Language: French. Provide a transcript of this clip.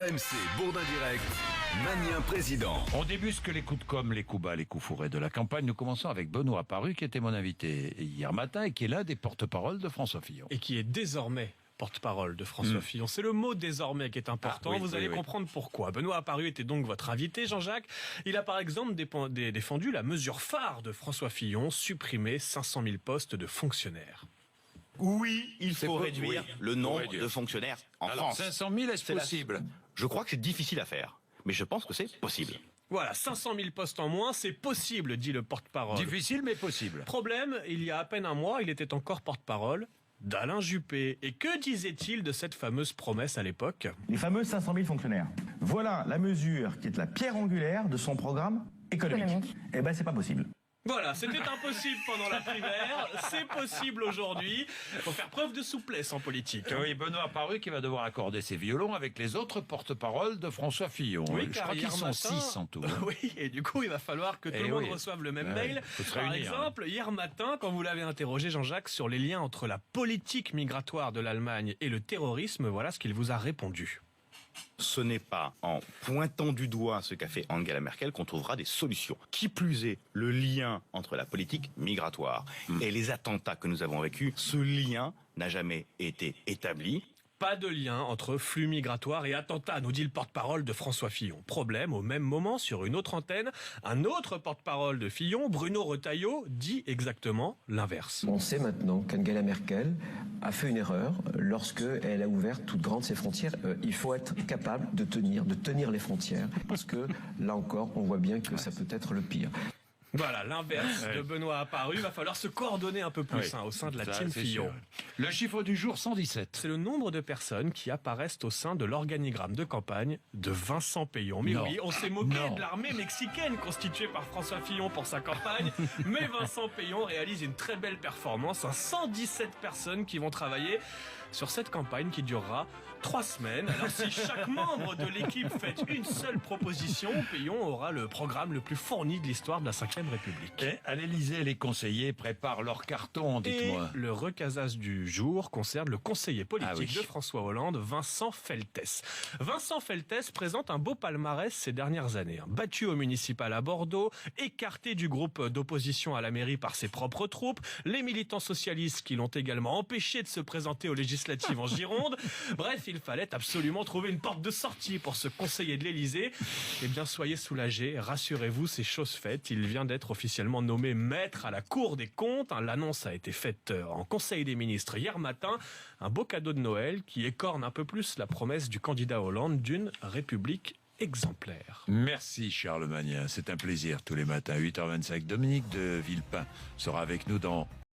MC Bourdin Direct, Magnien Président. On débusque les coups de com', les coups bas, les coups fourrés de la campagne. Nous commençons avec Benoît Paru, qui était mon invité hier matin et qui est l'un des porte-parole de François Fillon. Et qui est désormais porte-parole de François Fillon. C'est le mot désormais qui est important. Vous allez comprendre pourquoi. Benoît Paru était donc votre invité, Jean-Jacques. Il a par exemple défendu la mesure phare de François Fillon, supprimer 500 000 postes de fonctionnaires. Oui, il faut réduire le nombre de fonctionnaires en Alors, France. 500 000, est-ce possible? Je crois que c'est difficile à faire, mais je pense que c'est possible. Voilà, 500 000 postes en moins, c'est possible, dit le porte-parole. Difficile, mais possible. Problème, il y a à peine un mois, il était encore porte-parole d'Alain Juppé. Et que disait-il de cette fameuse promesse à l'époque? Les fameux 500 000 fonctionnaires. Voilà la mesure qui est la pierre angulaire de son programme économique. Eh ben, c'est pas possible. Voilà, c'était impossible pendant la primaire, c'est possible aujourd'hui. Faut faire preuve de souplesse en politique. Oui, Benoît Paru qui va devoir accorder ses violons avec les autres porte-paroles de François Fillon. Oui, je crois qu'ils sont 6 en tout. Oui, et du coup, il va falloir que tout le monde reçoive le même mail. Par exemple, hier matin, quand vous l'avez interrogé, Jean-Jacques, sur les liens entre la politique migratoire de l'Allemagne et le terrorisme, voilà ce qu'il vous a répondu. Ce n'est pas en pointant du doigt ce qu'a fait Angela Merkel qu'on trouvera des solutions. Qui plus est, le lien entre la politique migratoire et les attentats que nous avons vécus, ce lien n'a jamais été établi. Pas de lien entre flux migratoire et attentat, nous dit le porte-parole de François Fillon. Problème, au même moment, sur une autre antenne, un autre porte-parole de Fillon, Bruno Retailleau, dit exactement l'inverse. On sait maintenant qu'Angela Merkel a fait une erreur lorsqu'elle a ouvert toutes grandes ses frontières. Il faut être capable de tenir les frontières, parce que là encore, on voit bien que ça peut être le pire. Voilà, l'inverse de Benoît Paru. Il va falloir se coordonner un peu plus au sein de la team Fillon. Le chiffre du jour, 117. C'est le nombre de personnes qui apparaissent au sein de l'organigramme de campagne de Vincent Peillon. Mais oui, on s'est moqué de l'armée mexicaine constituée par François Fillon pour sa campagne. Mais Vincent Peillon réalise une très belle performance. 117 personnes qui vont travailler sur cette campagne qui durera 3 semaines. Alors si chaque membre de l'équipe fait une seule proposition, Peillon aura le programme le plus fourni de l'histoire de la Ve République. Et à l'Élysée, les conseillers préparent leur carton, dites-moi. Et le recasage du jour concerne le conseiller politique de François Hollande, Vincent Feltès. Vincent Feltès présente un beau palmarès ces dernières années. Battu au municipal à Bordeaux, écarté du groupe d'opposition à la mairie par ses propres troupes, les militants socialistes qui l'ont également empêché de se présenter aux législatives en Gironde. Bref, il fallait absolument trouver une porte de sortie pour ce conseiller de l'Élysée. Eh bien, soyez soulagés, rassurez-vous, c'est chose faite. Il vient d'être officiellement nommé maître à la Cour des comptes. L'annonce a été faite en Conseil des ministres hier matin. Un beau cadeau de Noël qui écorne un peu plus la promesse du candidat Hollande d'une République exemplaire. Merci Charles Magnien, c'est un plaisir tous les matins. 8h25, Dominique de Villepin sera avec nous dans